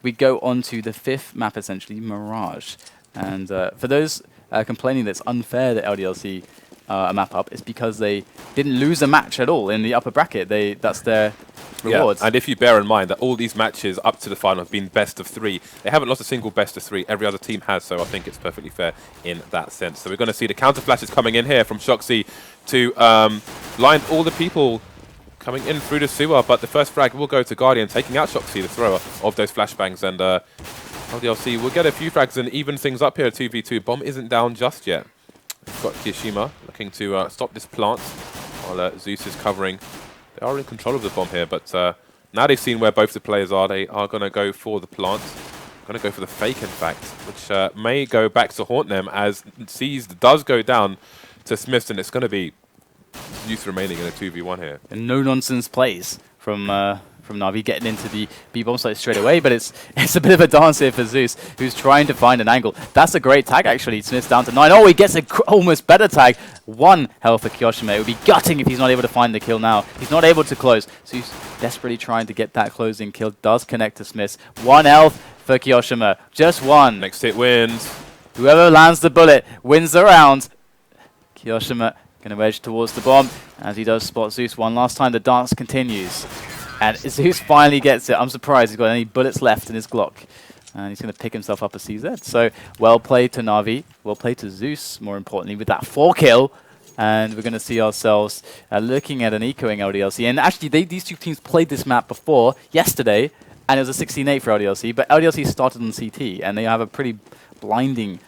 we go on to the 5th map, essentially, Mirage. And for those complaining that it's unfair that LDLC a map up, it's because they didn't lose a match at all in the upper bracket. That's their rewards. Yeah, and if you bear in mind that all these matches up to the final have been best of 3, they haven't lost a single best of 3. Every other team has, so I think it's perfectly fair in that sense. So we're going to see the counter flashes coming in here from Shoxy to blind all the people coming in through the sewer, but the first frag will go to Guardian, taking out Shoxy, the thrower of those flashbangs, and LDLC will get a few frags and even things up here at 2v2. Bomb isn't down just yet. We've got Kiyashima looking to stop this plant while Zeus is covering. They are in control of the bomb here, but now they've seen where both the players are. They are going to go for the plant. Going to go for the fake, in fact, which may go back to haunt them as Seized does go down to Smiths, and it's going to be Zeus remaining in a 2v1 here. And no-nonsense plays from NaVi getting into the B-bomb site straight away, but it's a bit of a dance here for Zeus, who's trying to find an angle. That's a great tag, actually. Smith's down to 9. Oh, he gets a almost better tag. 1 health for Kiyashima. It would be gutting if he's not able to find the kill now. He's not able to close. Zeus desperately trying to get that closing kill. Does connect to Smiths. 1 health for Kiyashima. Just 1. Next hit wins. Whoever lands the bullet wins the round. Kiyashima going to wedge towards the bomb as he does spot Zeus one last time. The dance continues. And Zeus finally gets it. I'm surprised he's got any bullets left in his Glock. And he's going to pick himself up a CZ. So, well played to NaVi. Well played to Zeus, more importantly, with that 4 kill. And we're going to see ourselves looking at an ecoing LDLC. And actually, these two teams played this map before, yesterday. And it was a 16-8 for LDLC. But LDLC started on CT. And they have a pretty blinding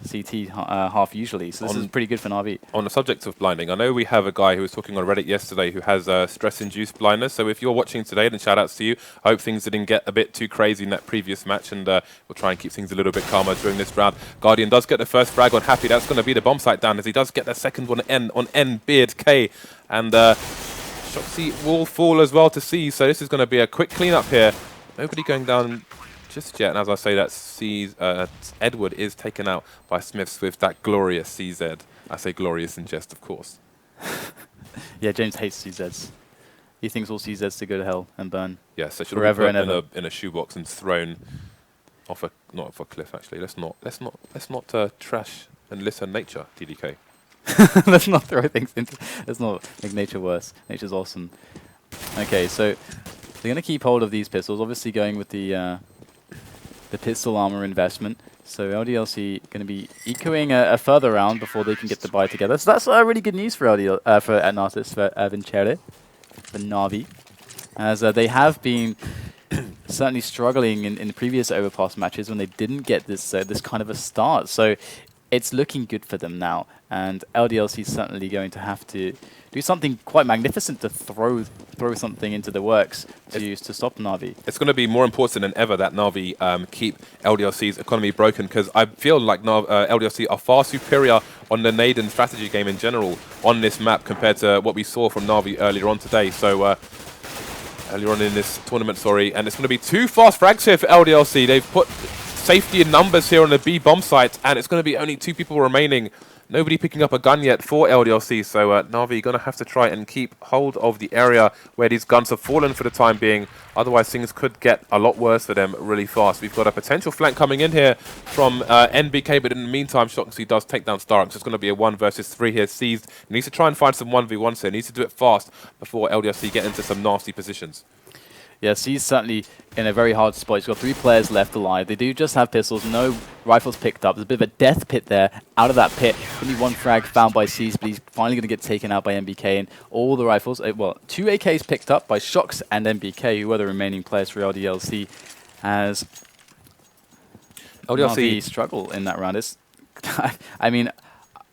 CT half usually, so this is pretty good for NaVi. On the subject of blinding, I know we have a guy who was talking on Reddit yesterday who has stress-induced blindness, so if you're watching today, then shout-outs to you. I hope things didn't get a bit too crazy in that previous match, and we'll try and keep things a little bit calmer during this round. Guardian does get the first frag on Happy. That's going to be the bomb site down, as he does get the second one on N, Beard, K, and Shoxy will fall as well to C, so this is going to be a quick clean-up here. Nobody going down just yet, and as I say that, Edward is taken out by Smiths with that glorious CZ. I say glorious in jest, of course. Yeah, James hates CZs. He thinks all CZs to go to hell and burn. Yes, they should forever have and been ever in a shoebox and thrown off a not off a cliff. Actually, let's not trash and litter nature, TDK. Let's not throw things into. Let's not make nature worse. Nature's awesome. Okay, so they're going to keep hold of these pistols. Obviously, going with the pistol armor investment. So LDLC going to be ecoing a further round before they can get the buy together. So that's really good news for Natus Vincere, for NaVi, as they have been certainly struggling in the previous overpass matches when they didn't get this this kind of a start. So it's looking good for them now, and LDLC is certainly going to have to do something quite magnificent to throw something into the works to stop NaVi. It's going to be more important than ever that NaVi keep LDLC's economy broken, because I feel like LDLC are far superior on the nade and strategy game in general on this map compared to what we saw from NaVi earlier on today. So earlier on in this tournament, sorry, and it's going to be 2 fast frags here for LDLC. They've put safety in numbers here on the B bomb site, and it's going to be only 2 people remaining. Nobody picking up a gun yet for LDLC, so NaVi going to have to try and keep hold of the area where these guns have fallen for the time being. Otherwise, things could get a lot worse for them really fast. We've got a potential flank coming in here from NBK, but in the meantime, Shoxy does take down Starx. It's going to be a 1 versus 3 here. Seized. He needs to try and find some 1v1s here. He needs to do it fast before LDLC get into some nasty positions. Yes, he's certainly in a very hard spot. He's got 3 players left alive. They do just have pistols, no rifles picked up. There's a bit of a death pit there. Out of that pit, only 1 frag found by C's, but he's finally going to get taken out by NBK. And all the rifles, well, 2 AKs picked up by Shox and NBK, who are the remaining players for LDLC, as LDLC struggle in that round. It's I mean,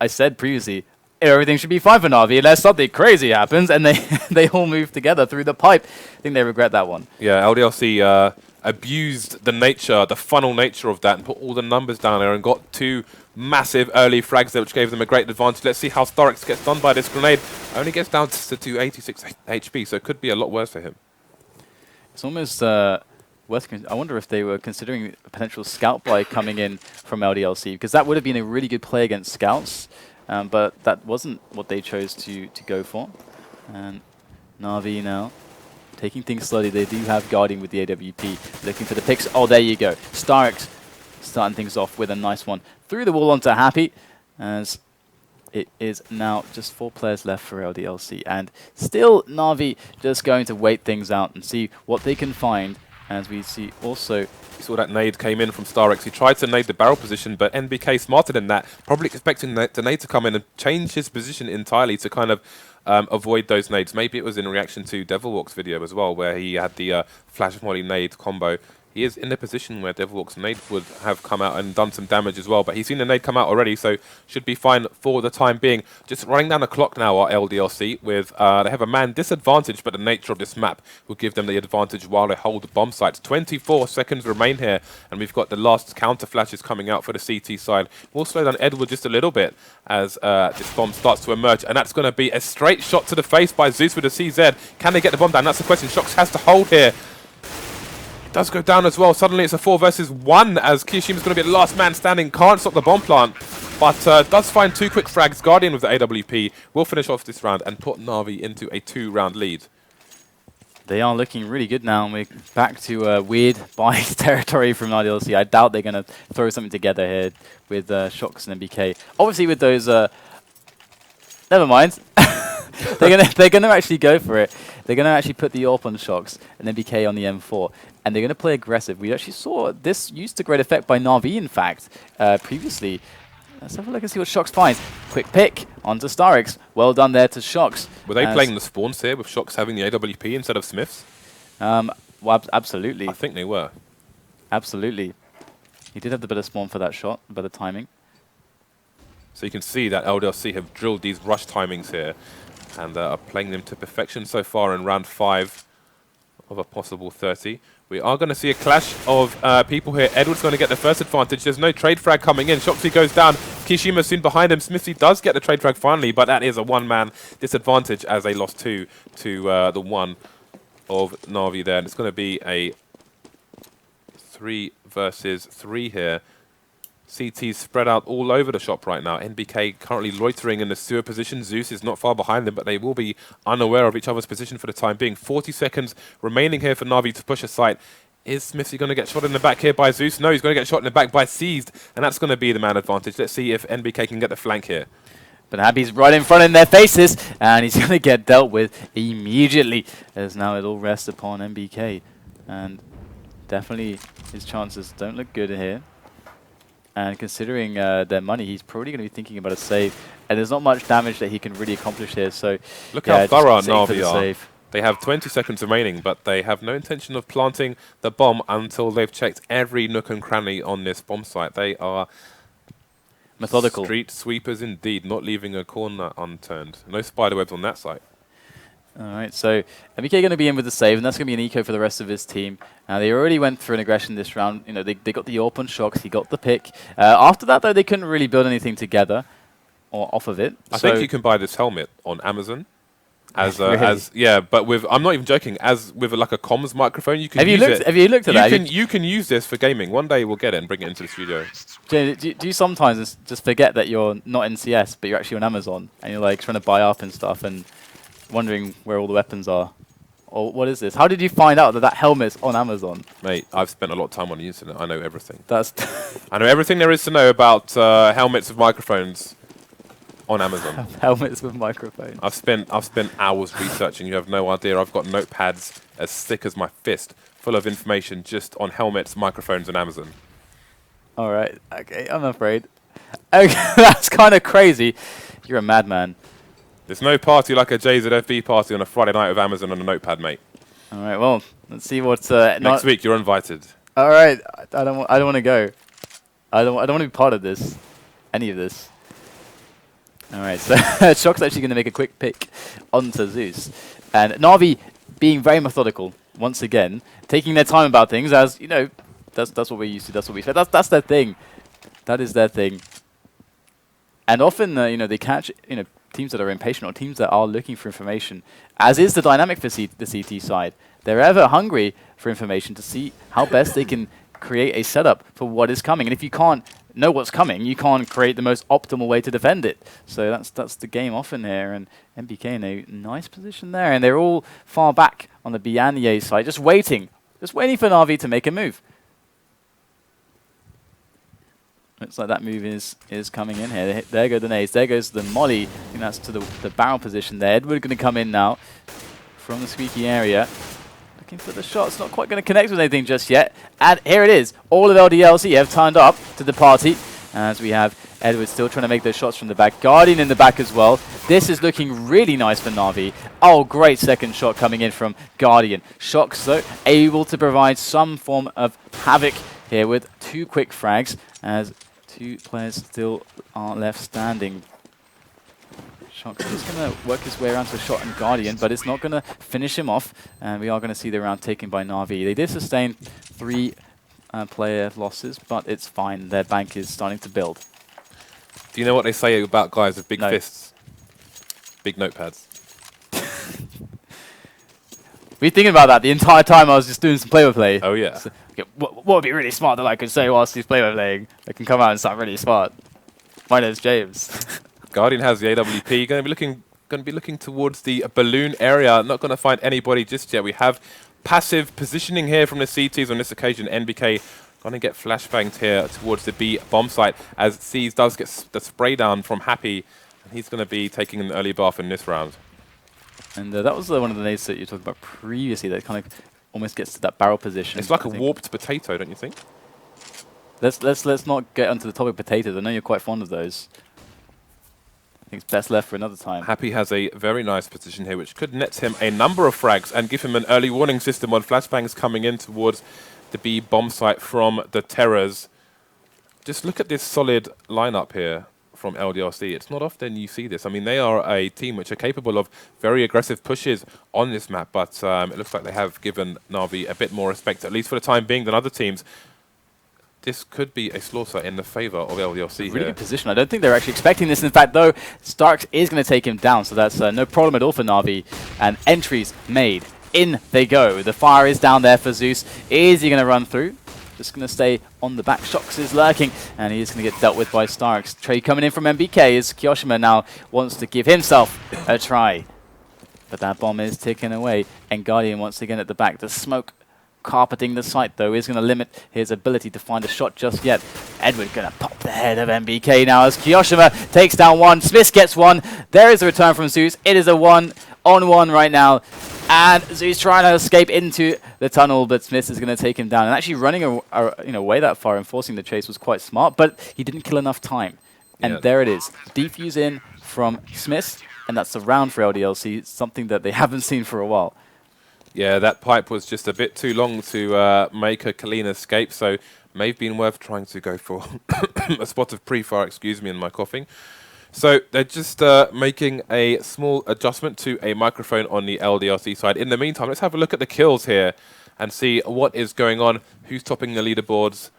I said previously, everything should be fine for NaVi unless something crazy happens and they all move together through the pipe. I think they regret that one. Yeah, LDLC abused the funnel nature of that and put all the numbers down there and got 2 massive early frags there, which gave them a great advantage. Let's see how StarX gets done by this grenade. Only gets down to 286 HP, so it could be a lot worse for him. It's almost worth. I wonder if they were considering a potential scout buy coming in from LDLC, because that would have been a really good play against scouts. But that wasn't what they chose to go for. And NaVi now taking things slowly. They do have Guardian with the AWP, looking for the picks. Oh, there you go. StarX starting things off with a nice one through the wall onto Happy, as it is now just 4 players left for LDLC, and still NaVi just going to wait things out and see what they can find. As we see also, you saw that nade came in from StarX. He tried to nade the barrel position, but NBK smarter than that, probably expecting the nade to come in and change his position entirely to kind of avoid those nades. Maybe it was in reaction to Devilwalk's video as well, where he had the flash molly nade combo. He is in a position where Devilwalk's nade would have come out and done some damage as well, but he's seen the nade come out already, so should be fine for the time being. Just running down the clock now are LDLC with, they have a man disadvantage, but the nature of this map will give them the advantage while they hold the bomb sites. 24 seconds remain here, and we've got the last counter flashes coming out for the CT side. We'll slow down Edward just a little bit as this bomb starts to emerge, and that's going to be a straight shot to the face by Zeus with a CZ. Can they get the bomb down? That's the question. Shox has to hold here. Does go down as well. Suddenly it's a 4 versus 1 as Kishima's going to be the last man standing. Can't stop the bomb plant, but does find 2 quick frags. Guardian with the AWP will finish off this round and put NaVi into a 2-round lead. they are looking really good now, and we're back to weird bias territory from LDLC. I doubt they're going to throw something together here with Shox and MBK. Obviously with those... never mind. they're gonna actually go for it. They're gonna actually put the AWP on Shox and MBK on the M4, and they're gonna play aggressive. We actually saw this used to great effect by NaVi, in fact, previously. Let's have a look and see what Shox finds. Quick pick onto StarX. Well done there to Shox. Were they playing the spawns here with Shox having the AWP instead of Smiths? Well, absolutely. I think they were. Absolutely. He did have the better spawn for that shot, better timing. So you can see that LDLC have drilled these rush timings here and are playing them to perfection so far in round 5 of a possible 30. We are going to see a clash of people here. Edward's going to get the first advantage. There's no trade frag coming in. Shoxy goes down. Kishima soon behind him. Smithy does get the trade frag finally, but that is a one-man disadvantage as they lost 2 to the 1 of NaVi there. And it's going to be a 3 versus 3 here. CT's spread out all over the shop right now. NBK currently loitering in the sewer position. Zeus is not far behind them, but they will be unaware of each other's position for the time being. 40 seconds remaining here for NaVi to push a site. Is Smithy going to get shot in the back here by Zeus? No, he's going to get shot in the back by Seized, and that's going to be the man advantage. Let's see if NBK can get the flank here. But Happy's right in front in their faces, and he's going to get dealt with immediately, as now it all rests upon NBK. And definitely his chances don't look good here. And considering their money, he's probably going to be thinking about a save. And there's not much damage that he can really accomplish here. So look how thorough NaVi are. Save. They have 20 seconds remaining, but they have no intention of planting the bomb until they've checked every nook and cranny on this bomb site. They are methodical. Street sweepers indeed, not leaving a corner unturned. No spiderwebs on that site. All right, so MBK going to be in with the save, and that's going to be an eco for the rest of his team. They already went through an aggression this round. You know, they got the AWP on Shox, he got the pick. After that, though, they couldn't really build anything together or off of it. I think you can buy this helmet on Amazon. Really? Yeah, but with, I'm not even joking, as with like a comms microphone, you can have use it. Have you looked at that? You can use this for gaming. One day we'll get it and bring it into the studio. Do you sometimes just forget that you're not in CS, but you're actually on Amazon, and you're like trying to buy up and stuff, and wondering where all the weapons are? Or what is this? How did you find out that that helmet's on Amazon? Mate, I've spent a lot of time on the internet. I know everything. That's I know everything there is to know about helmets with microphones on Amazon. Helmets with microphones. I've spent hours researching. You have no idea. I've got notepads as thick as my fist, full of information just on helmets, microphones, and Amazon. All right. Okay, I'm afraid. Okay, that's kind of crazy. You're a madman. There's no party like a JZFB party on a Friday night with Amazon and a notepad, mate. All right. Well, let's see what's next week. You're invited. All right. I don't want to go. I don't want to be part of this. Any of this. All right. So Shock's actually going to make a quick pick onto Zeus, and NaVi being very methodical once again, taking their time about things. As you know, that's what we're used to. That's what we said. That's their thing. That is their thing. And often, you know, they catch teams that are impatient or teams that are looking for information, as is the dynamic for the CT side. They're ever hungry for information to see how best they can create a setup for what is coming. And if you can't know what's coming, you can't create the most optimal way to defend it. So that's the game often here. And MBK in a nice position there. And they're all far back on the B and the A side, just waiting for NaVi to make a move. Looks like that move is coming in here. There go the nades. There goes the molly. I think that's to the barrel position there. Edward going to come in now from the squeaky area. Looking for the shot. It's not quite going to connect with anything just yet. And here it is. All of LDLC have turned up to the party. As we have Edward still trying to make those shots from the back. Guardian in the back as well. This is looking really nice for NaVi. Oh, great second shot coming in from Guardian. Shox, though, able to provide some form of havoc here with 2 quick frags. As 2 players still are left standing. Shox is going to work his way around to a shot and Guardian, but it's not going to finish him off. And we are going to see the round taken by NaVi. They did sustain 3 player losses, but it's fine. Their bank is starting to build. Do you know what they say about guys with big fists? Big notepads. We're thinking about that the entire time I was just doing some play-by-play. Oh, yeah. So, okay, what would be really smart that I could say whilst he's play-by-playing? I can come out and sound really smart. My name's James. Guardian has the AWP. Going to be looking towards the balloon area. Not going to find anybody just yet. We have passive positioning here from the CTs on this occasion. NBK going to get flashbanged here towards the B bomb site as C's does get the spray down from Happy. And he's going to be taking an early buff in this round. And that was one of the nades that you talked about previously that kind of almost gets to that barrel position. It's like a warped potato, don't you think? Let's not get onto the topic of potatoes. I know you're quite fond of those. I think it's best left for another time. Happy has a very nice position here, which could net him a number of frags and give him an early warning system on flashbangs coming in towards the B bomb site from the Terrors. Just look at this solid lineup here from LDLC. It's not often you see this. I mean, they are a team which are capable of very aggressive pushes on this map, but it looks like they have given NaVi a bit more respect, at least for the time being, than other teams. This could be a slaughter in the favor of LDLC. Really good position. I don't think they're actually expecting this. In fact, though, Starks is going to take him down, so that's no problem at all for NaVi. And entries made. In they go. The fire is down there for Zeus. Is he going to run through? Just going to stay on the back. Shox is lurking, and he is going to get dealt with by Starks. Trade coming in from MBK as Kyoshima now wants to give himself a try. But that bomb is ticking away, and Guardian once again at the back. The smoke carpeting the site, though, is going to limit his ability to find a shot just yet. Edward going to pop the head of MBK now as Kyoshima takes down one. Smith gets one. There is a return from Zeus. It is a 1-on-1 right now. And Zeus trying to escape into the tunnel, but Smith is going to take him down. And actually running away that far and forcing the chase was quite smart, but he didn't kill enough time. And there it is. Defuse in from Smith, and that's the round for LDLC, something that they haven't seen for a while. Yeah, that pipe was just a bit too long to make a clean escape, so may have been worth trying to go for a spot of pre-fire, excuse me, in my coughing. So they're just making a small adjustment to a microphone on the LDLC side. In the meantime, let's have a look at the kills here and see what is going on, who's topping the leaderboards.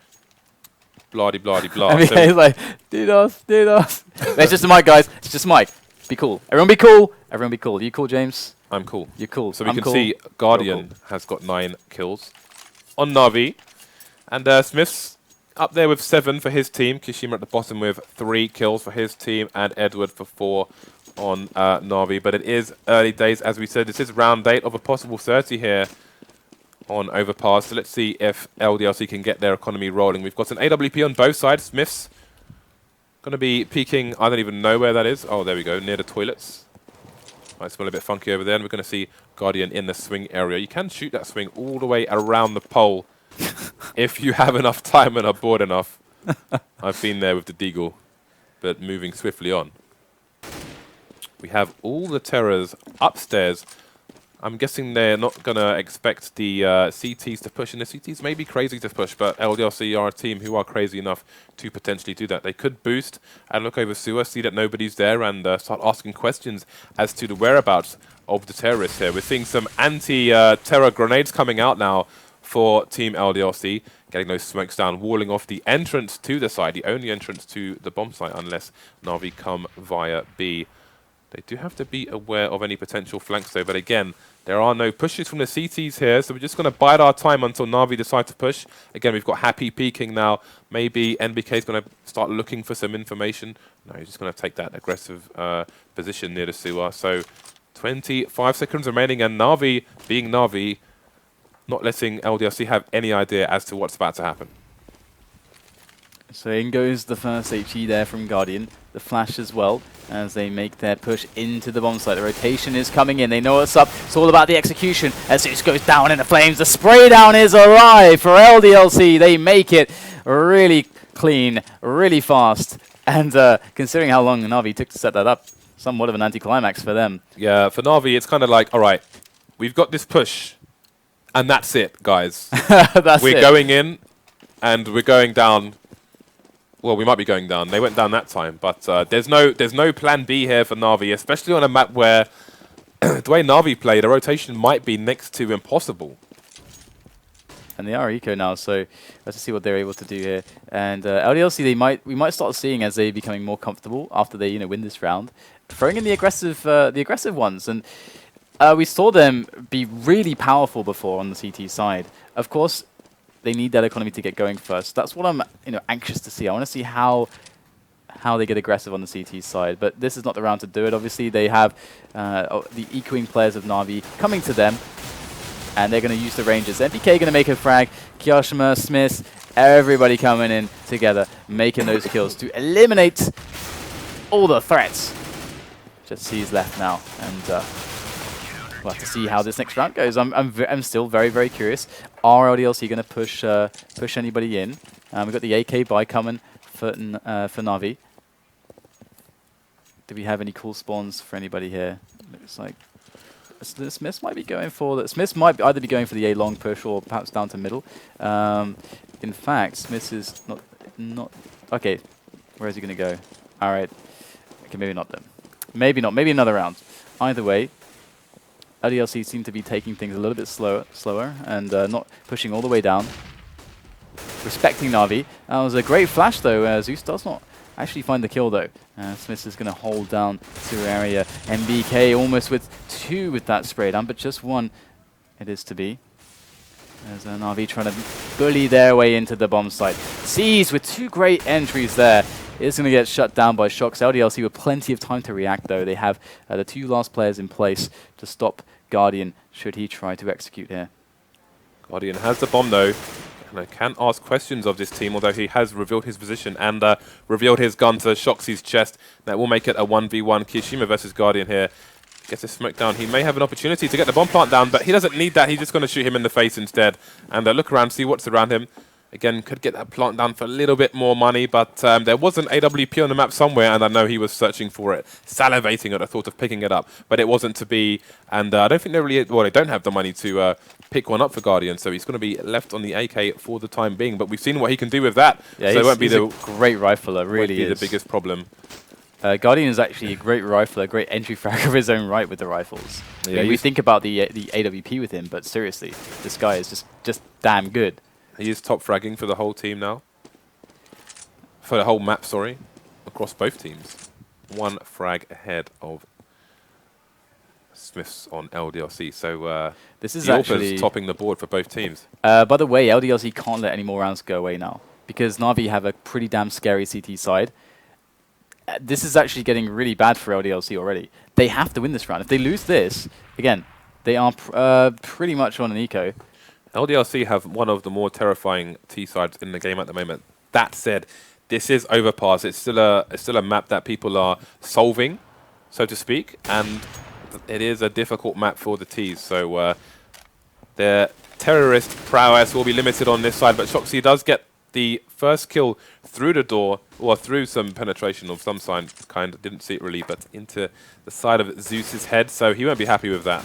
Blah-de-blah-de-blah. I mean, he's like, DDoS. It's just a mic, guys. It's just a mic. Be cool. Everyone be cool. Everyone be cool. You cool, James? I'm cool. You're cool. So we can see Guardian has got 9 kills on NaVi. And Smith's up there with 7 for his team. Kishima at the bottom with 3 kills for his team. And Edward for 4 on NaVi. But it is early days. As we said, this is round 8 of a possible 30 here on Overpass. So let's see if LDLC can get their economy rolling. We've got an AWP on both sides. Smith's going to be peeking. I don't even know where that is. Oh, there we go. Near the toilets. Might smell a bit funky over there. And we're going to see Guardian in the swing area. You can shoot that swing all the way around the pole if you have enough time and are bored enough. I've been there with the Deagle, but moving swiftly on. We have all the Terrors upstairs. I'm guessing they're not going to expect the CTs to push, and the CTs may be crazy to push, but LDLC are a team who are crazy enough to potentially do that. They could boost and look over sewer, see that nobody's there, and start asking questions as to the whereabouts of the terrorists here. We're seeing some anti-terror grenades coming out now for Team LDLC, getting those smokes down, walling off the entrance to the side, the only entrance to the bomb site, unless NaVi come via B. They do have to be aware of any potential flanks though, but again, there are no pushes from the CTs here, so we're just going to bide our time until NaVi decide to push. Again, we've got Happy peeking now. Maybe NBK is going to start looking for some information. No, he's just going to take that aggressive position near the sewer. So 25 seconds remaining, and NaVi, being NaVi, not letting LDLC have any idea as to what's about to happen. So in goes the first HE there from Guardian. The flash as well as they make their push into the bomb site. The rotation is coming in. They know what's up. It's all about the execution. As Zeus goes down in the flames, the spray down is alive for LDLC. They make it really clean, really fast. And considering how long NaVi took to set that up, somewhat of an anticlimax for them. Yeah, for NaVi, it's kind of like, all right, we've got this push, and that's it, guys. We're going in, and we're going down. Well, we might be going down. They went down that time, but there's no plan B here for NaVi, especially on a map where the way NaVi played, a rotation might be next to impossible. And they are eco now, so let's see what they're able to do here. And LDLC, we might start seeing as they becoming more comfortable after they win this round, throwing in the aggressive ones. And we saw them be really powerful before on the CT side. Of course, they need that economy to get going first. That's what I'm anxious to see. I want to see how they get aggressive on the CT side. But this is not the round to do it. Obviously, they have the ecoing players of NaVi coming to them. And they're going to use the Rangers. MPK going to make a frag. Kyoshima, Smith, everybody coming in together, making those kills to eliminate all the threats. Just C's left now. And we'll have to see how this next round goes. I'm still very, very curious. Are LDLC going to push anybody in? We've got the AK buy coming for NaVi. Do we have any cool spawns for anybody here? Looks like Smith might be going for that. Smith might either be going for the A long push or perhaps down to middle. In fact, Smith is not. Okay, where is he going to go? All right. Okay, maybe not then. Maybe not. Maybe another round. Either way, LDLC seem to be taking things a little bit slower and not pushing all the way down. Respecting NaVi. That was a great flash though. Zeus does not actually find the kill though. Smith is going to hold down to area. MBK almost with 2 with that spray down, but just 1 it is to be. There's NaVi trying to bully their way into the bomb site. C's with 2 great entries there. It's going to get shut down by Shox. LDLC with plenty of time to react though. They have the 2 last players in place to stop Guardian should he try to execute here. Guardian has the bomb though. And I can ask questions of this team, although he has revealed his position and revealed his gun to Shoxy's chest. That will make it a 1v1. Kyoshima versus Guardian here. Gets a smoke down. He may have an opportunity to get the bomb plant down, but he doesn't need that. He's just going to shoot him in the face instead. And look around, see what's around him. Again, could get that plant down for a little bit more money, but there was an AWP on the map somewhere, and I know he was searching for it, salivating at the thought of picking it up, but it wasn't to be. And I don't think they really, well, they don't have the money to pick one up for Guardian, so he's going to be left on the AK for the time being. But we've seen what he can do with that. Yeah, so it won't be a great rifler, really is the biggest problem. Guardian is actually a great rifler, a great entry frag of his own right with the rifles. Yeah, we think about the AWP with him, but seriously, this guy is just damn good. He is top fragging for the whole team now. For the whole map, sorry. Across both teams. 1 frag ahead of Smiths on LDLC. So this is actually topping the board for both teams. By the way, LDLC can't let any more rounds go away now, because NaVi have a pretty damn scary CT side. This is actually getting really bad for LDLC already. They have to win this round. If they lose this, again, they are pretty much on an eco. LDLC have one of the more terrifying T-sides in the game at the moment. That said, this is Overpass. It's still a map that people are solving, so to speak, and it is a difficult map for the Ts. So their terrorist prowess will be limited on this side, but Shoxy does get the first kill through the door, or through some penetration of some kind. Didn't see it really, but into the side of Zeus's head, so he won't be happy with that.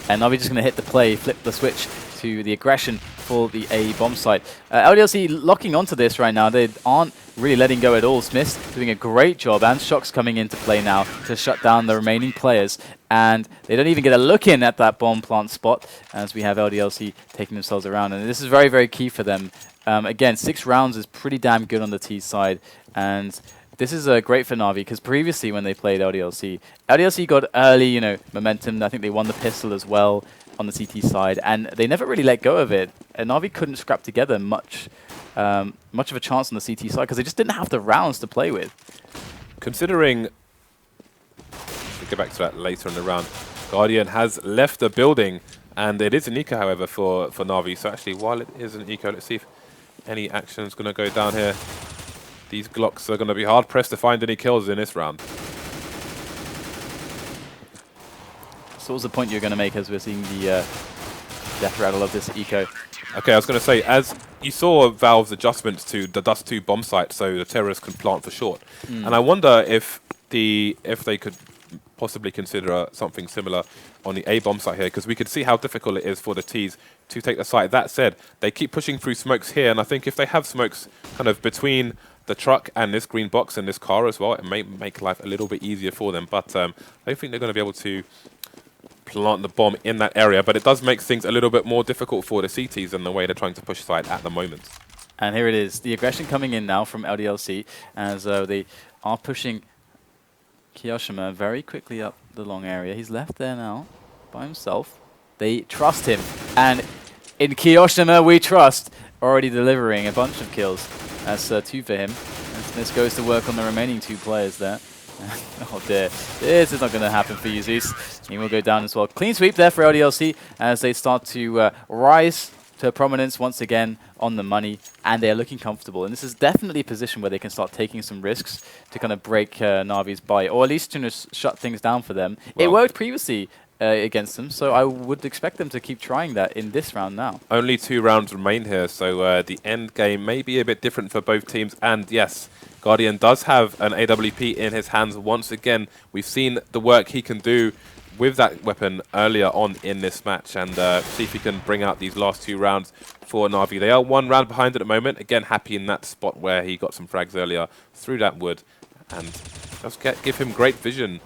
And NaVi just going to hit the play, flip the switch to the aggression for the A bomb site. LDLC locking onto this right now. They aren't really letting go at all. Smith's doing a great job, and Shox coming into play now to shut down the remaining players. And they don't even get a look in at that bomb plant spot, as we have LDLC taking themselves around. And this is very, very key for them. Again, 6 rounds is pretty damn good on the T side. And this is great for NaVi, because previously when they played LDLC got early, momentum. I think they won the pistol as well on the CT side, and they never really let go of it. And NaVi couldn't scrap together much of a chance on the CT side, because they just didn't have the rounds to play with. Considering get back to that later in the round. Guardian has left the building, and it is an eco, however, for NaVi. So actually, while it is an eco, let's see if any action is going to go down here. These Glocks are going to be hard-pressed to find any kills in this round. So what was the point you're going to make as we're seeing the death rattle of this eco? Okay, I was going to say, as you saw Valve's adjustments to the Dust 2 bomb site, so the terrorists can plant for short. And I wonder if they could possibly consider something similar on the A bomb site here, because we could see how difficult it is for the Ts to take the site. That said, they keep pushing through smokes here, and I think if they have smokes kind of between the truck and this green box and this car as well, it may make life a little bit easier for them. But I don't think they're going to be able to plant the bomb in that area, but it does make things a little bit more difficult for the CTs in the way they're trying to push side at the moment. And here it is, the aggression coming in now from LDLC as they are pushing Kiyoshima very quickly up the long area. He's left there now by himself. They trust him, and in Kiyoshima we trust, already delivering a bunch of kills. That's 2 for him. And Smith goes to work on the remaining 2 players there. Oh dear, this is not going to happen for you, Zeus. He will go down as well. Clean sweep there for LDLC as they start to rise to prominence once again on the money, and they're looking comfortable. And this is definitely a position where they can start taking some risks to kind of break Navi's bite, or at least to just shut things down for them. Well, it worked previously against them, so I would expect them to keep trying that in this round now. Only 2 rounds remain here, so the end game may be a bit different for both teams. And yes, Guardian does have an AWP in his hands once again. We've seen the work he can do with that weapon earlier on in this match, and see if he can bring out these last 2 rounds for NaVi. They are 1 round behind at the moment. Again, happy in that spot where he got some frags earlier through that wood, and just give him great vision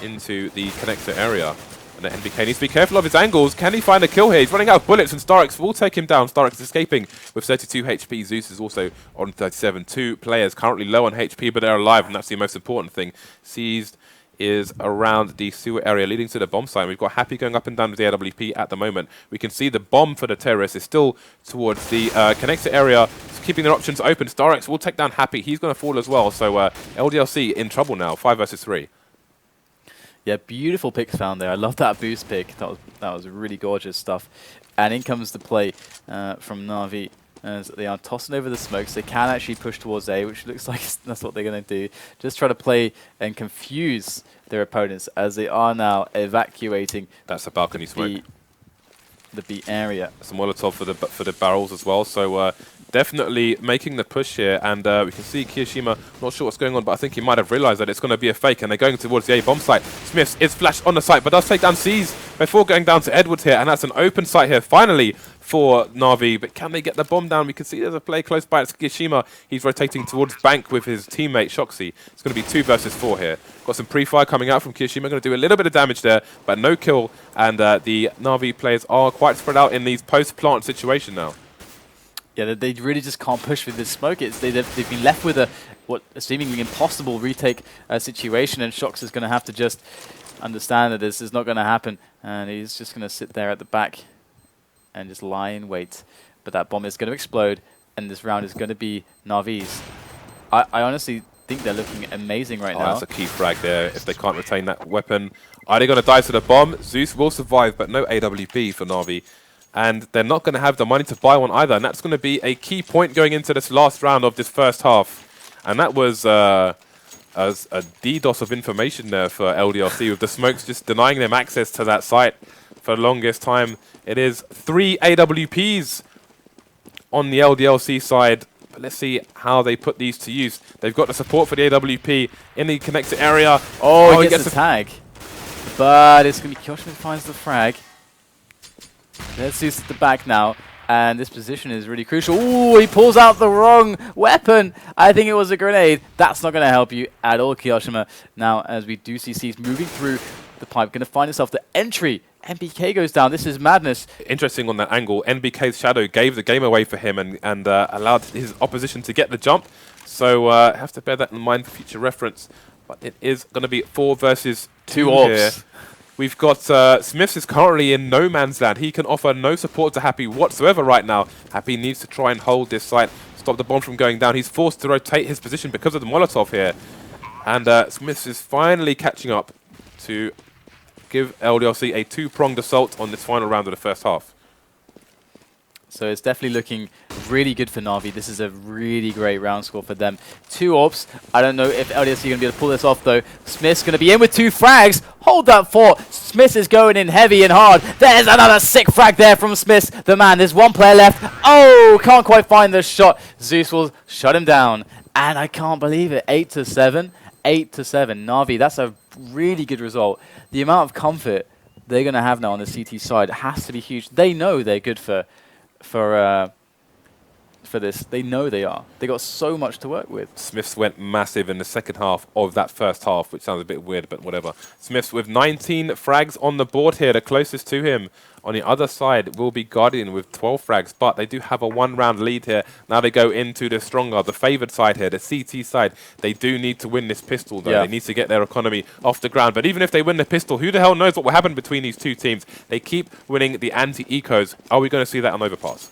into the connector area. And the NBK needs to be careful of his angles. Can he find a kill here? He's running out of bullets, and StarX will take him down. StarX is escaping with 32 HP. Zeus is also on 37. 2 players currently low on HP, but they're alive, and that's the most important thing. Seized is around the sewer area leading to the bomb site. We've got Happy going up and down with the AWP at the moment. We can see the bomb for the terrorists is still towards the connector area, keeping their options open. StarX will take down Happy. He's going to fall as well. So LDLC in trouble now, 5 versus 3. Yeah, beautiful picks found there. I love that boost pick. That was really gorgeous stuff. And in comes the play from NaVi as they are tossing over the smokes. They can actually push towards A, which looks like that's what they're going to do. Just try to play and confuse their opponents as they are now evacuating. That's a balcony smoke. The B area. Some Molotov for the barrels as well. So definitely making the push here, and we can see Kiyoshima, not sure what's going on, but I think he might have realized that it's going to be a fake, and they're going towards the A bomb site. Smith is flashed on the site, but does take down C's before going down to Edwards here, and that's an open site here, finally, for NaVi. But can they get the bomb down? We can see there's a play close by. It's Kiyoshima. He's rotating towards Bank with his teammate, Shoxy. It's going to be 2 versus 4 here. Got some pre-fire coming out from Kiyoshima, going to do a little bit of damage there, but no kill, and the NaVi players are quite spread out in these post-plant situation now. Yeah, they really just can't push with this smoke. They've been left with a seemingly impossible retake situation, and Shox is going to have to just understand that this is not going to happen, and he's just going to sit there at the back and just lie in wait. But that bomb is going to explode, and this round is going to be NaVi's. I honestly think they're looking amazing right now. That's a key frag there. If they can't retain that weapon, are they going to die to the bomb? Zeus will survive, but no AWP for NaVi. And they're not going to have the money to buy one either. And that's going to be a key point going into this last round of this first half. And that was a DDoS of information there for LDLC, with the smokes just denying them access to that site for the longest time. It is 3 AWPs on the LDLC side. But let's see how they put these to use. They've got the support for the AWP in the connector area. Oh, he gets the tag. But it's going to be Kiyoshima who finds the frag. There's Zeus at the back now, and this position is really crucial. Ooh, he pulls out the wrong weapon. I think it was a grenade. That's not going to help you at all, Kiyoshima. Now, as we do see Zeus moving through the pipe, going to find himself the entry. NBK goes down. This is madness. Interesting on that angle. NBK's shadow gave the game away for him and allowed his opposition to get the jump. So have to bear that in mind for future reference. But it is going to be 4 versus 2 here. We've got Smiths is currently in no man's land. He can offer no support to Happy whatsoever right now. Happy needs to try and hold this site, stop the bomb from going down. He's forced to rotate his position because of the Molotov here. And Smiths is finally catching up to give LDLC a two-pronged assault on this final round of the first half. So it's definitely looking really good for Navi. This is a really great round score for them. 2 AWPs. I don't know if LDLC are going to be able to pull this off, though. Smith's going to be in with 2 frags. Hold that fort. Smith is going in heavy and hard. There's another sick frag there from Smith. The man, there's 1 player left. Oh, can't quite find the shot. Zeus will shut him down. And I can't believe it. 8-7. 8-7. Navi, that's a really good result. The amount of comfort they're going to have now on the CT side has to be huge. They know they're good for this. They know they are. They got so much to work with. Smiths went massive in the second half of that first half, which sounds a bit weird, but whatever. Smiths with 19 frags on the board here, the closest to him. On the other side will be Guardian with 12 frags, but they do have a 1-round lead here. Now they go into the stronger, the favoured side here, the CT side. They do need to win this pistol, though. Yeah. They need to get their economy off the ground. But even if they win the pistol, who the hell knows what will happen between these two teams? They keep winning the anti-ecos. Are we going to see that on Overpass?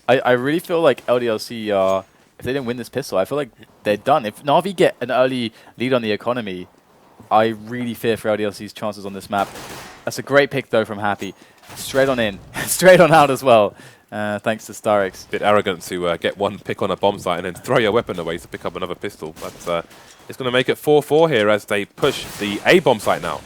I really feel like LDLC, if they didn't win this pistol, I feel like they're done. If Navi get an early lead on the economy, I really fear for LDLC's chances on this map. That's a great pick, though, from Happy. Straight on in. Straight on out as well, thanks to StarX. Bit arrogant to get 1 pick on a bomb site and then throw your weapon away to pick up another pistol. But it's going to make it 4-4 here as they push the A bomb site now.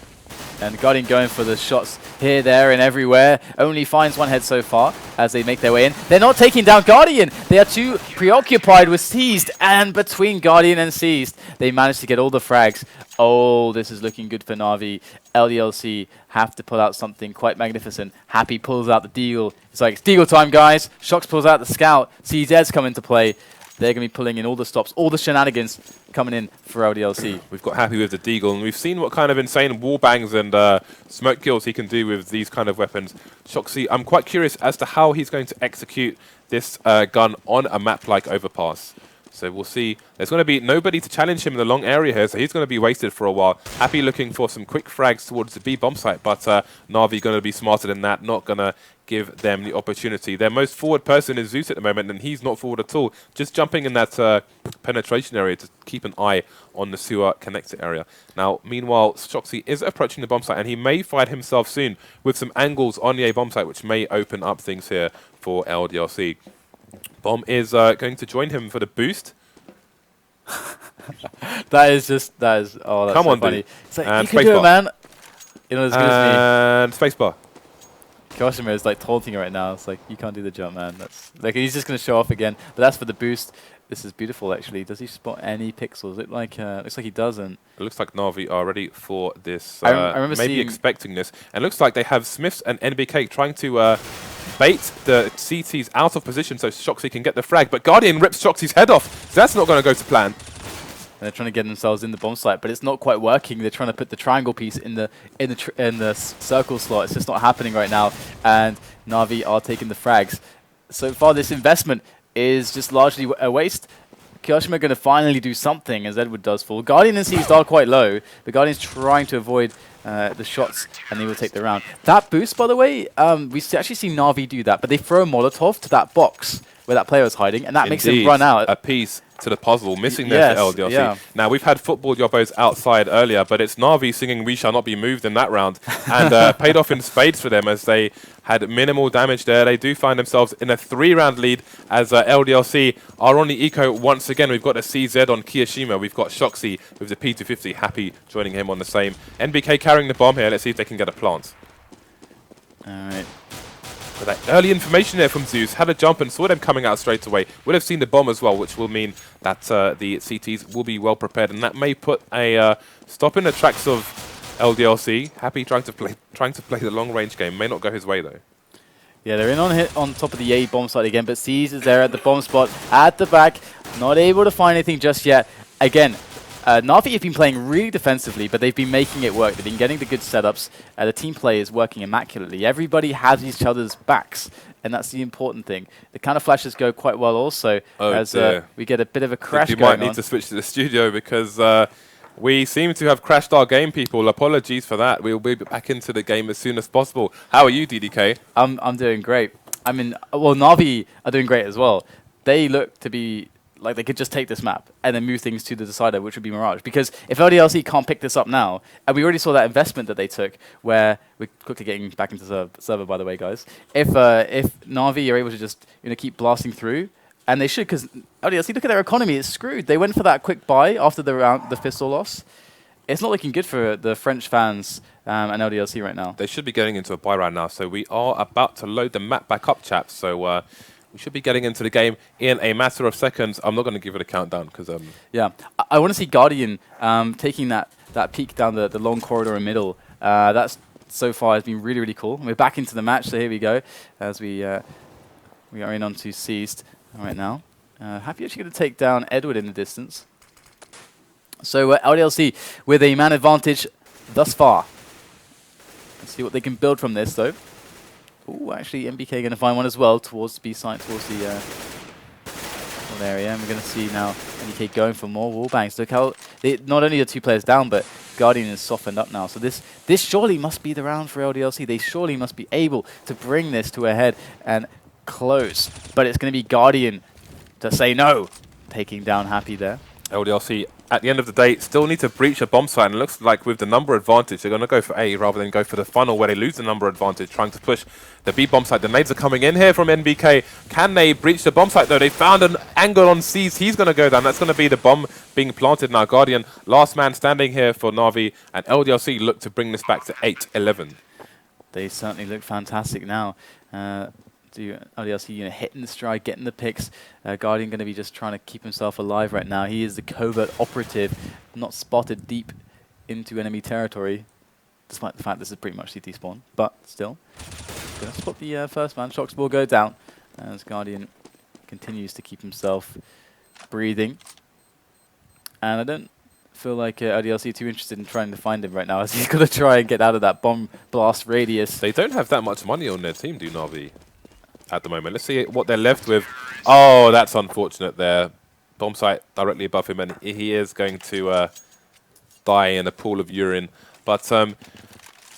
And Guardian going for the shots here, there, and everywhere. Only finds 1 head so far as they make their way in. They're not taking down Guardian. They are too preoccupied with Seized. And between Guardian and Seized, they managed to get all the frags. Oh, this is looking good for Navi. LDLC have to pull out something quite magnificent. Happy pulls out the deagle. It's like, it's deagle time, guys. Shox pulls out the scout. CZ's come into play. They're going to be pulling in all the stops, all the shenanigans coming in for LDLC. We've got Happy with the deagle, and we've seen what kind of insane wall bangs and smoke kills he can do with these kind of weapons. Shoxy, I'm quite curious as to how he's going to execute this gun on a map like Overpass. So we'll see. There's going to be nobody to challenge him in the long area here, so he's going to be wasted for a while. Happy looking for some quick frags towards the B bomb site, but Navi going to be smarter than that, not going to give them the opportunity. Their most forward person is Zeus at the moment, and he's not forward at all. Just jumping in that penetration area to keep an eye on the sewer connector area. Now, meanwhile, Shoxy is approaching the bomb site, and he may find himself soon with some angles on the A bomb site, which may open up things here for LDLC. Bomb is going to join him for the boost. that is, oh, that's Come so on, funny. dude. It's like, And you can do it, man. You know, as good as me. And spacebar. Kyoshima is like taunting right now. It's like, you can't do the jump, man. That's like, he's just going to show off again. But that's for the boost. This is beautiful, actually. Does he spot any pixels? It like looks like he doesn't. It looks like Navi are ready for this. I remember maybe expecting this. And it looks like they have Smiths and NBK trying to bait the CTs out of position so Shoxy can get the frag. But Guardian rips Shoxy's head off. So that's not going to go to plan. And they're trying to get themselves in the bomb site, but it's not quite working. They're trying to put the triangle piece in the circle slot. It's just not happening right now. And Navi are taking the frags. So far, this investment is just largely a waste. Kyoshima going to finally do something, as Edward does fall. Guardian and Seized are quite low. The Guardian's trying to avoid the shots, and they will take the round. That boost, by the way, we actually see Navi do that, but they throw a Molotov to that box where that player was hiding, and that makes him run out. A piece to the puzzle missing there for LDLC. Yeah. Now, we've had football yobbos outside earlier, but it's Navi singing We Shall Not Be Moved in that round, and paid off in spades for them as they had minimal damage there. They do find themselves in a 3-round lead as LDLC are on the eco once again. We've got a CZ on Kiyoshima. We've got Shoxy with the P250, Happy joining him on the same. NBK carrying the bomb here. Let's see if they can get a plant. All right. But that early information there from Zeus, had a jump and saw them coming out straight away. Would have seen the bomb as well, which will mean that the CTs will be well prepared, and that may put a stop in the tracks of LDLC. Happy trying to play the long range game. May not go his way though. Yeah, they're in on top of the A bomb site again, but Seized is there at the bomb spot at the back, not able to find anything just yet. Again, Navi have been playing really defensively, but they've been making it work. They've been getting the good setups. The team play is working immaculately. Everybody has each other's backs, and that's the important thing. The counter flashes go quite well also, as we get a bit of a crash going on. You might need to switch to the studio because we seem to have crashed our game, people. Apologies for that. We'll be back into the game as soon as possible. How are you, DDK? I'm doing great. I mean, well, Navi are doing great as well. They look to be like they could just take this map and then move things to the decider, which would be Mirage. Because if LDLC can't pick this up now, and we already saw that investment that they took, where we're quickly getting back into the server, by the way, guys. If NaVi are able to just keep blasting through, and they should, because LDLC, look at their economy, it's screwed. They went for that quick buy after the pistol loss. It's not looking good for the French fans and LDLC right now. They should be getting into a buy round now, so we are about to load the map back up, chaps. So we should be getting into the game in a matter of seconds. I'm not going to give it a countdown because yeah, I want to see Guardian taking that peek down the long corridor in middle. That's so far has been really, really cool. We're back into the match, so here we go as we are in onto Seized right now. Happy actually going to take down Edward in the distance. So LDLC with a man advantage thus far. Let's see what they can build from this, though. Oh, actually, MBK going to find one as well towards the B side, towards the area. And we're going to see now MBK going for more wall bangs. Look how not only are 2 players down, but Guardian is softened up now. So this surely must be the round for LDLC. They surely must be able to bring this to a head and close. But it's going to be Guardian to say no, taking down Happy there. LDLC, at the end of the day, still need to breach a bomb site, and it looks like with the number advantage, they're going to go for A rather than go for the funnel where they lose the number advantage, trying to push the B bomb site. The nades are coming in here from NBK. Can they breach the bomb site, though? They found an angle on C's. He's going to go down. That's going to be the bomb being planted now. Guardian, last man standing here for NaVi, and LDLC look to bring this back to 8-11. They certainly look fantastic now. LDLC hitting the stride, getting the picks. Guardian going to be just trying to keep himself alive right now. He is the covert operative, not spotted deep into enemy territory, despite the fact this is pretty much CT spawn. But still, going to spot the first man. Shocks will go down as Guardian continues to keep himself breathing. And I don't feel like LDLC too interested in trying to find him right now, as he's got to try and get out of that bomb blast radius. They don't have that much money on their team, do NaVi? At the moment. Let's see what they're left with. Oh, that's unfortunate there. Bomb site directly above him, and he is going to die in a pool of urine. But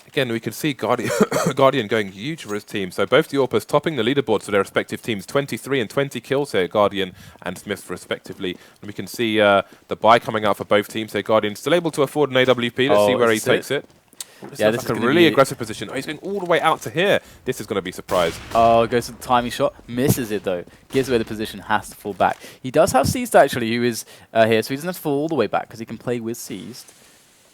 again, we can see Guardian going huge for his team. So both the Orpas topping the leaderboards for their respective teams. 23 and 20 kills here, Guardian and Smith respectively. And we can see the buy coming out for both teams here. Guardian still able to afford an AWP. Let's see where he takes it. Yeah, this is like a really aggressive position. Oh, he's going all the way out to here. This is going to be a surprise. Oh, goes to the timing shot. Misses it, though. Gives away the position. Has to fall back. He does have Seized, actually, who is here. So he doesn't have to fall all the way back because he can play with Seized.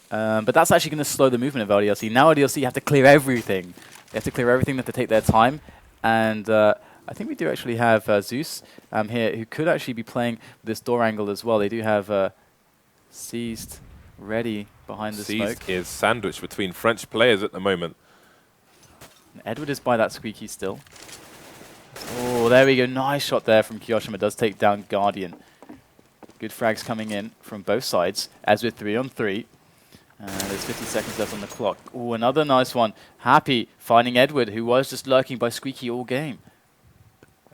But that's actually going to slow the movement of LDLC. Now LDLC have to clear everything. They have to clear everything. They have to take their time. And I think we do actually have Zeus here, who could actually be playing this door angle as well. They do have Seized ready behind the smoke. Seized is sandwiched between French players at the moment. Edward is by that squeaky still. Oh, there we go. Nice shot there from Kiyoshima. Does take down Guardian. Good frags coming in from both sides as we're 3-on-3. There's 50 seconds left on the clock. Oh, another nice one. Happy finding Edward, who was just lurking by squeaky all game.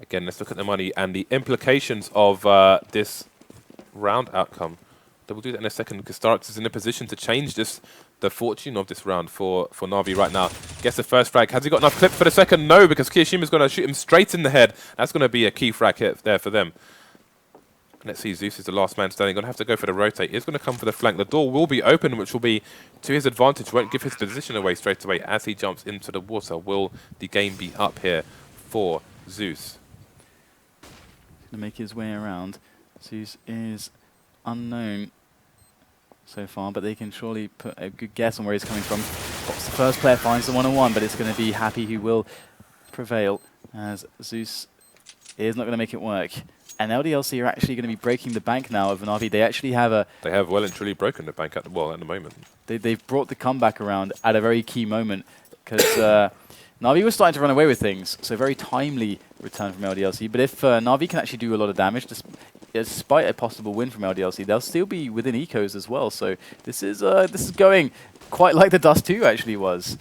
Again, let's look at the money and the implications of this round outcome. We'll do that in a second because StarX is in a position to change the fortune of this round for NaVi right now. Gets the first frag. Has he got enough clip for the second? No, because Kiyoshima's going to shoot him straight in the head. That's going to be a key frag hit there for them. Let's see, Zeus is the last man standing. Going to have to go for the rotate. He's going to come for the flank. The door will be open, which will be to his advantage. Won't give his position away straight away as he jumps into the water. Will the game be up here for Zeus? To make his way around. Zeus is unknown so far, but they can surely put a good guess on where he's coming from. The first player finds the 1-on-1, but it's going to be Happy who will prevail, as Zeus is not going to make it work. And LDLC are actually going to be breaking the bank now of NaVi. They actually have They have well and truly broken the bank at the moment. They've brought the comeback around at a very key moment, because NaVi was starting to run away with things, so very timely return from LDLC. But if NaVi can actually do a lot of damage, despite a possible win from LDLC, they'll still be within ecos as well. So this is going quite like the Dust 2 actually was.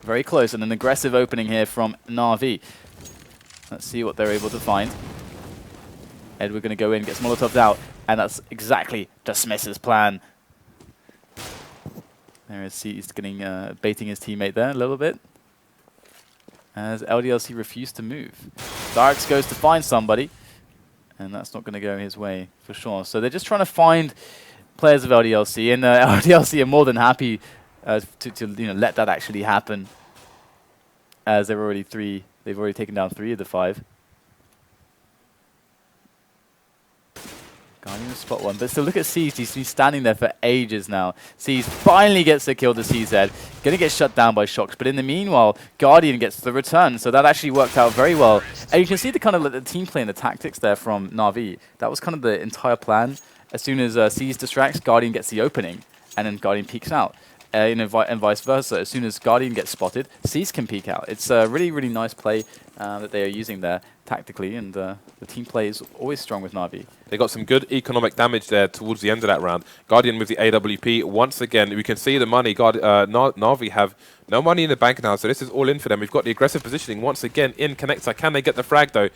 Very close, and an aggressive opening here from NaVi. Let's see what they're able to find. Edward going to go in, gets Molotov'd out, and that's exactly Dismiss's plan. There is he's getting baiting his teammate there a little bit, as LDLC refused to move. Darks goes to find somebody, And that's not going to go his way for sure. So they're just trying to find players of LDLC, and LDLC are more than happy to let that actually happen, as they've already taken down 3 of the 5. Guardian spot 1, but still look at Siege. He's been standing there for ages now. Siege finally gets the kill to CZ, gonna get shut down by Shocks, but in the meanwhile, Guardian gets the return, so that actually worked out very well. And you can see the kind of the team play and the tactics there from NaVi. That was kind of the entire plan. As soon as Siege distracts, Guardian gets the opening, and then Guardian peeks out. And vice versa. As soon as Guardian gets spotted, Siege can peek out. It's a really, really nice play that they are using there tactically, and the team play is always strong with NaVi. They got some good economic damage there towards the end of that round. Guardian with the AWP. Once again, we can see the money. NaVi have no money in the bank now, so this is all in for them. We've got the aggressive positioning once again in connector. Can they get the frag, though?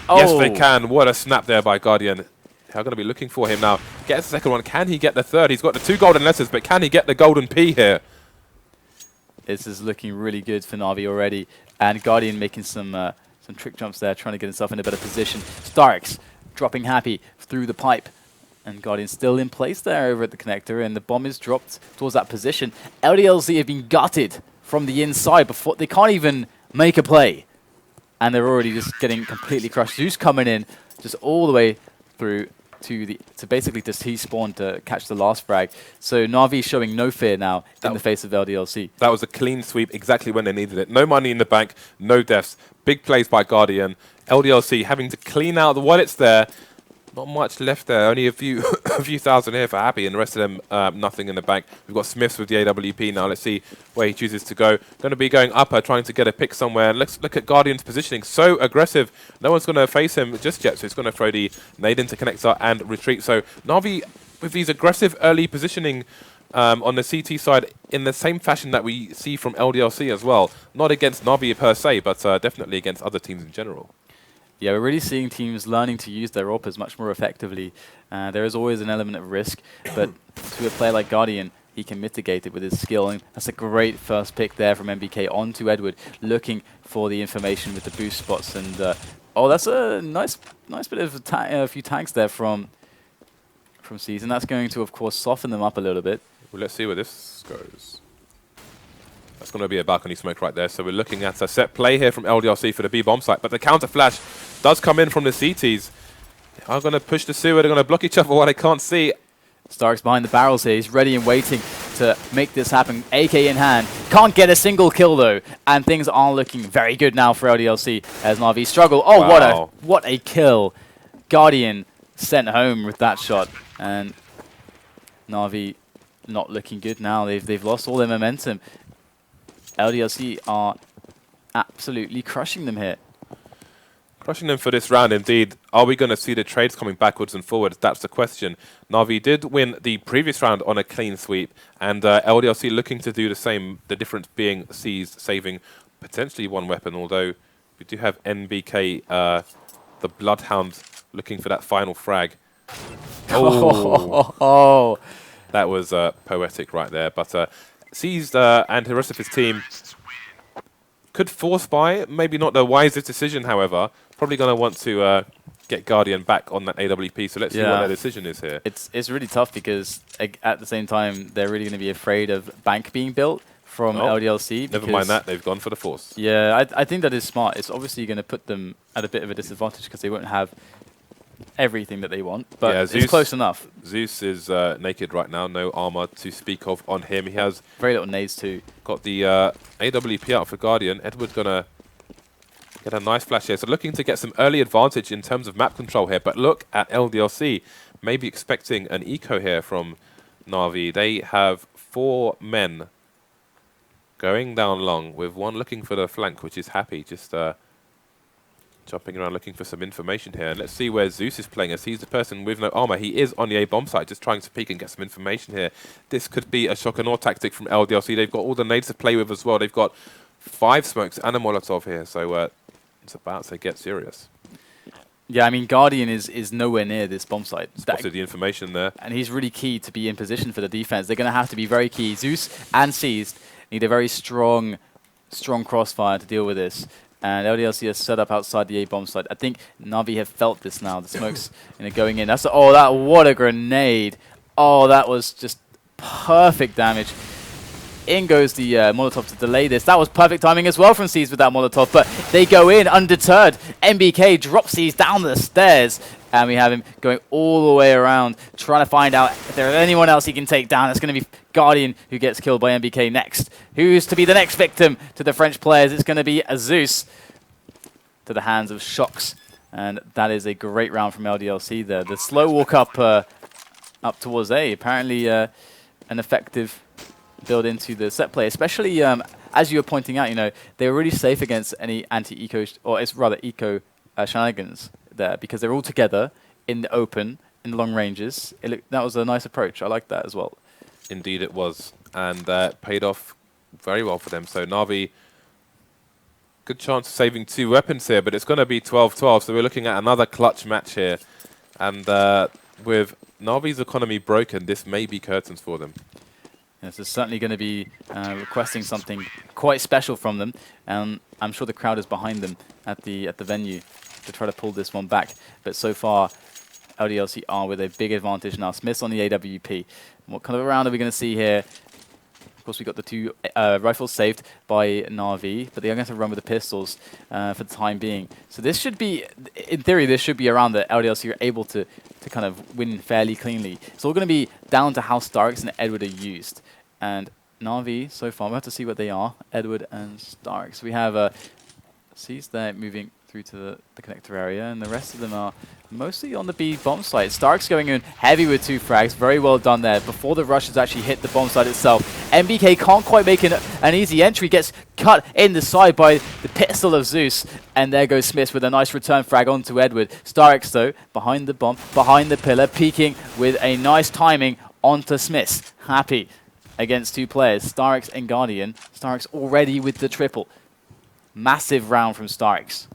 Oh. Yes, they can. What a snap there by Guardian. They're going to be looking for him now. Gets the second one. Can he get the third? He's got the 2 golden letters, but can he get the golden P here? This is looking really good for NaVi already. And Guardian making some trick jumps there, trying to get himself in a better position. Starks dropping happy through the pipe. And Guardian still in place there over at the connector, and the bomb is dropped towards that position. LDLC have been gutted from the inside before they can't even make a play. And they're already just getting completely crushed. Zeus coming in just all the way through to basically just T-spawn to catch the last frag. So NaVi showing no fear now in the face of LDLC. That was a clean sweep exactly when they needed it. No money in the bank, no deaths. Big plays by Guardian. LDLC having to clean out the wallets there. Not much left there. Only a few thousand here for Happy, and the rest of them nothing in the bank. We've got Smiths with the AWP now. Let's see where he chooses to go. Going to be going upper, trying to get a pick somewhere. And let's look at Guardian's positioning. So aggressive. No one's going to face him just yet, so he's going to throw the nade into connector and retreat. So NaVi with these aggressive early positioning on the CT side in the same fashion that we see from LDLC as well. Not against NaVi per se, but definitely against other teams in general. Yeah, we're really seeing teams learning to use their AWPers much more effectively. There is always an element of risk, but to a player like Guardian, he can mitigate it with his skill. And that's a great first pick there from MBK onto Edward, looking for the information with the boost spots. And oh, that's a nice bit of a few tags there from Season. That's going to, of course, soften them up a little bit. Well, let's see where this goes. That's going to be a balcony smoke right there. So we're looking at a set play here from LDLC for the B bomb site. But the counter flash does come in from the CTs. They are going to push the sewer. They're going to block each other while they can't see. Stark's behind the barrels here. He's ready and waiting to make this happen. AK in hand. Can't get a single kill, though. And things are looking very good now for LDLC as NaVi struggle. Oh, wow. What a kill. Guardian sent home with that shot. And NaVi not looking good now. They've lost all their momentum. LDLC are absolutely crushing them here. Crushing them for this round, indeed. Are we going to see the trades coming backwards and forwards? That's the question. NaVi did win the previous round on a clean sweep, and LDLC looking to do the same, the difference being Seized saving potentially one weapon, although we do have NBK, the Bloodhound, looking for that final frag. Oh. That was poetic right there, but Seized and the rest of his team could force buy. Maybe not the wisest decision, however. Probably going to want to get Guardian back on that AWP, so let's see what their decision is here. It's really tough because at the same time, they're really going to be afraid of bank being built from LDLC. Never mind that, they've gone for the force. Yeah, I think that is smart. It's obviously going to put them at a bit of a disadvantage because they won't have everything that they want, but yeah, it's close enough. Zeus is naked right now, no armor to speak of on him. He has very little nades too. Got the AWP out for Guardian. Edward's gonna get a nice flash here. So looking to get some early advantage in terms of map control here, but look at LDLC, maybe expecting an eco here from NaVi. They have 4 men going down long with one looking for the flank, which is Happy, just jumping around looking for some information here. And let's see where Zeus is playing, as he's the person with no armor. He is on the A-bomb site, just trying to peek and get some information here. This could be a shock and awe tactic from LDLC. They've got all the nades to play with as well. They've got 5 smokes and a Molotov here, so it's about to get serious. Yeah, I mean, Guardian is nowhere near this bomb site. Spotted the information there. And he's really key to be in position for the defense. They're going to have to be very key. Zeus and Seized need a very strong crossfire to deal with this. And LDLC is set up outside the A-bomb site. I think NaVi have felt this now. The smoke's going in. What a grenade. Oh, that was just perfect damage. In goes the Molotov to delay this. That was perfect timing as well from Seas with that Molotov, but they go in undeterred. MBK drops Seas down the stairs, and we have him going all the way around, trying to find out if there's anyone else he can take down. It's going to be Guardian who gets killed by MBK next. Who's to be the next victim to the French players? It's going to be Zeus to the hands of Shox, and that is a great round from LDLC there. The slow walk up towards A, apparently an effective build into the set play, especially as you were pointing out, they were really safe against any anti-eco, or it's rather eco shenanigans there, because they're all together in the open, in the long ranges. That was a nice approach. I like that as well. Indeed it was, and paid off very well for them. So NaVi, good chance of saving 2 weapons here, but it's going to be 12-12, so we're looking at another clutch match here. And with NaVi's economy broken, this may be curtains for them. Yes, it's certainly going to be requesting something quite special from them, and I'm sure the crowd is behind them at the venue to try to pull this one back. But so far, LDLC are with a big advantage now. Smith's on the AWP. What kind of a round are we going to see here? Of course, we got the 2 rifles saved by NaVi, but they are going to run with the pistols for the time being. So this should be, in theory, this should be a round that LDLC are able to kind of win fairly cleanly. It's all going to be down to how StarX and Edward are used. And NaVi, so far, we'll have to see what they are. Edward and StarX. We have Seas there moving through to the connector area, and the rest of them are mostly on the B bomb site. StarX going in heavy with 2 frags. Very well done there before the rush has actually hit the bomb site itself. MBK can't quite make an easy entry. Gets cut in the side by the pistol of Zeus. And there goes Smith with a nice return frag onto Edward. StarX, though, behind the bomb, behind the pillar, peeking with a nice timing onto Smith. Happy against 2 players, StarX and Guardian. StarX already with the triple. Massive round from StarX.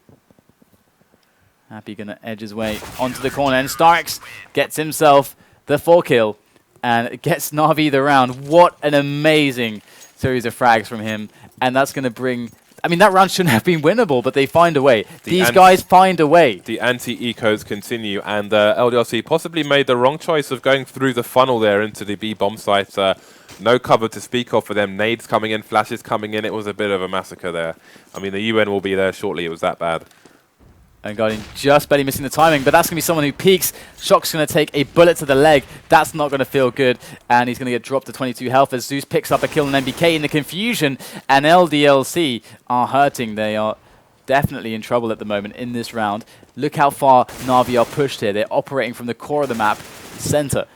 Happy gonna edge his way onto the corner, and StarX gets himself the 4 kill and gets NaVi the round. What an amazing series of frags from him, and that's gonna bring. I mean, that round shouldn't have been winnable, but they find a way. These guys find a way. The anti-ecos continue, and LDLC possibly made the wrong choice of going through the funnel there into the B bomb site. No cover to speak of for them. Nades coming in, flashes coming in. It was a bit of a massacre there. I mean, the UN will be there shortly. It was that bad. And Guardian just barely missing the timing, but that's going to be someone who peeks. Shock's going to take a bullet to the leg. That's not going to feel good, and he's going to get dropped to 22 health as Zeus picks up a kill on MBK in the confusion, and LDLC are hurting. They are definitely in trouble at the moment in this round. Look how far NaVi are pushed here. They're operating from the core of the map, center.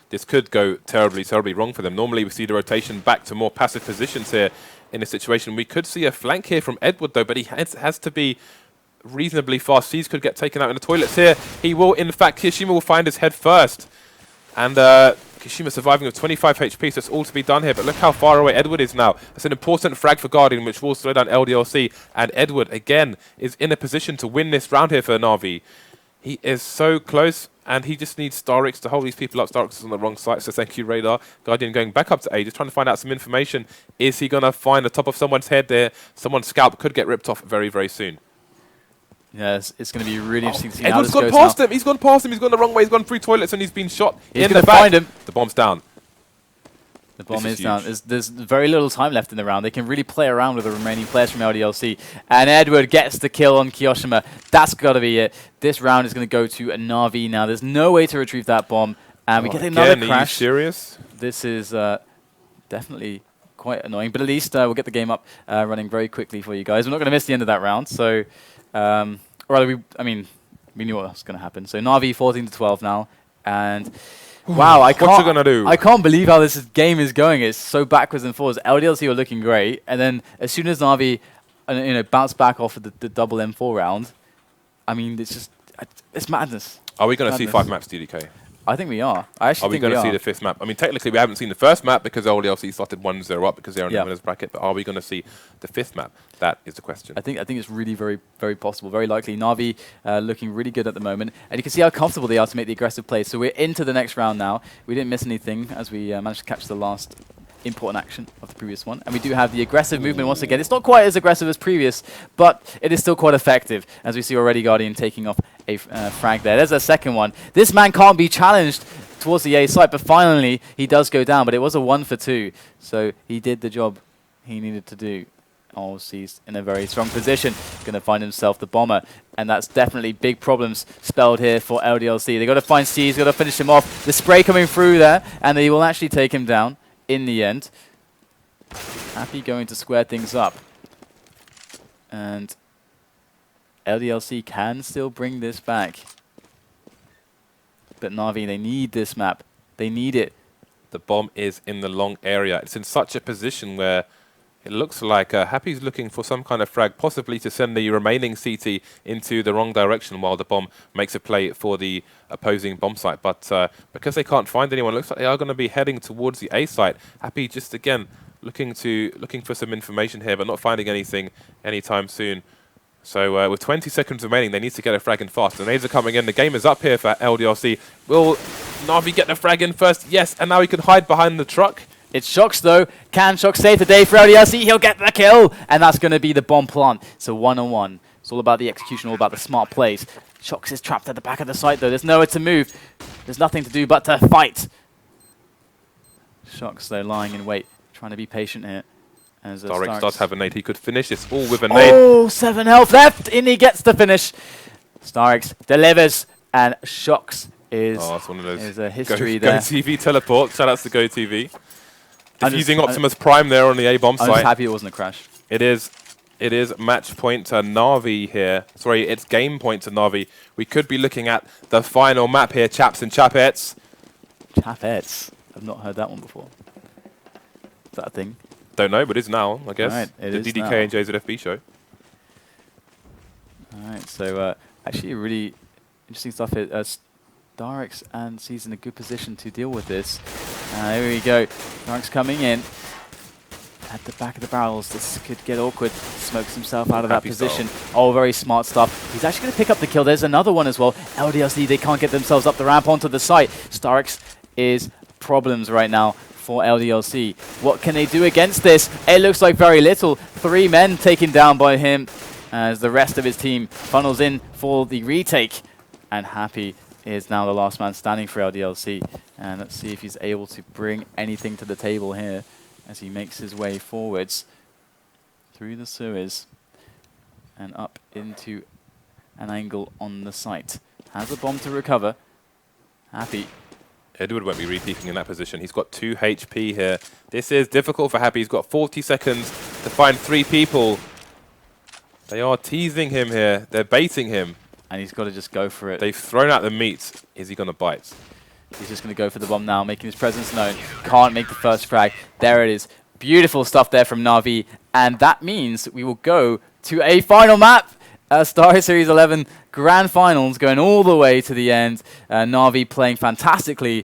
This could go terribly, terribly wrong for them. Normally, we see the rotation back to more passive positions here in this situation. We could see a flank here from Edward, though, but he has to be reasonably fast. Seas could get taken out in the toilets here. He will, in fact, Kishima will find his head first. And Kishima surviving with 25 HP, so it's all to be done here. But look how far away Edward is now. That's an important frag for Guardian, which will slow down LDLC. And Edward, again, is in a position to win this round here for NaVi. He is so close, and he just needs StarX to hold these people up. StarX is on the wrong side, so thank you, Radar. Guardian going back up to A, just trying to find out some information. Is he going to find the top of someone's head there? Someone's scalp could get ripped off very, very soon. Yes, it's going to be really interesting to see Edward's how gone this goes past now. him. He's gone past him. He's gone the wrong way. He's gone through toilets, and he's been shot He's in the back. Find him. The bomb's down. The bomb is down. There's very little time left in the round. They can really play around with the remaining players from LDLC. And Edward gets the kill on Kiyoshima. That's got to be it. This round is going to go to a NaVi now. There's no way to retrieve that bomb. And we get another crash. Are you serious? This is definitely quite annoying. But at least we'll get the game up running very quickly for you guys. We're not going to miss the end of that round. So, or rather, we knew what was going to happen. So NaVi 14-12 now. And wow, what's it gonna do? I can't believe how this game is going. It's so backwards and forwards. LDLC were looking great, and then as soon as NaVi, bounced back off of the double M4 round, I mean, it's madness. Are we going to see 5 maps, DDK? I think we are. I actually think we are. Are we going to see the 5th map? I mean, technically, we haven't seen the first map because LDLC started 1-0 up because they're in the winners bracket. But are we going to see the 5th map? That is the question. I think it's really very, very possible, very likely. NaVi looking really good at the moment, and you can see how comfortable they are to make the aggressive play. So we're into the next round now. We didn't miss anything as we managed to catch the last important action of the previous one. And we do have the aggressive movement once again. It's not quite as aggressive as previous, but it is still quite effective, as we see already Guardian taking off a frag there. There's a second one. This man can't be challenged towards the A site, but finally he does go down, but it was a 1 for 2, so he did the job he needed to do. Oh, he's in a very strong position, going to find himself the bomber, and that's definitely big problems spelled here for LDLC. They've got to find C, he's got to finish him off. The spray coming through there, and they will actually take him down in the end. Happy going to square things up. And LDLC can still bring this back. But NaVi, they need this map. They need it. The bomb is in the long area. It's in such a position where it looks like Happy's looking for some kind of frag, possibly to send the remaining CT into the wrong direction while the bomb makes a play for the opposing bomb site. But because they can't find anyone, it looks like they are going to be heading towards the A site. Happy just again looking for some information here, but not finding anything anytime soon. So with 20 seconds remaining, they need to get a frag in fast. The nades are coming in. The game is up here for LDLC. Will NaVi get the frag in first? Yes, and now he can hide behind the truck. It's Shox though. Can Shox save the day for LDLC? He'll get the kill, and that's going to be the bomb plant. So 1-on-1. It's all about the execution, all about the smart plays. Shox is trapped at the back of the site though. There's nowhere to move. There's nothing to do but to fight. Shox though lying in wait, trying to be patient here. StarX does have a nade. He could finish this all with a nade. Oh, 7 health left, and he gets the finish. StarX delivers, and Shox is, that's one of those is a history there. GoTV teleport. Shout outs to GoTV. Defusing Optimus Prime there on the A bomb site. I'm just happy it wasn't a crash. It is match point to NaVi here. Sorry, it's game point to NaVi. We could be looking at the final map here, chaps and chapettes. Chapettes? I've not heard that one before. Is that a thing? Don't know, but it is now, I guess. Right, the DDK and JZFB show. Alright, so actually really interesting stuff here. StarX and C's in a good position to deal with this. Here we go. StarX coming in at the back of the barrels. This could get awkward. Smokes himself out of that position. Oh, very smart stuff. He's actually going to pick up the kill. There's another one as well. LDLC, they can't get themselves up the ramp onto the site. StarX is problems right now for LDLC. What can they do against this? It looks like very little. 3 men taken down by him as the rest of his team funnels in for the retake. And Happy is now the last man standing for LDLC. And let's see if he's able to bring anything to the table here as he makes his way forwards through the sewers and up into an angle on the site. Has a bomb to recover. Happy. Edward won't be repeaking in that position. He's got 2 HP here. This is difficult for Happy. He's got 40 seconds to find 3 people. They are teasing him here. They're baiting him. And he's got to just go for it. They've thrown out the meat. Is he going to bite? He's just going to go for the bomb now, making his presence known. Can't make the first frag. There it is. Beautiful stuff there from NaVi. And that means we will go to a final map. StarSeries 11 Grand Finals going all the way to the end. NaVi playing fantastically.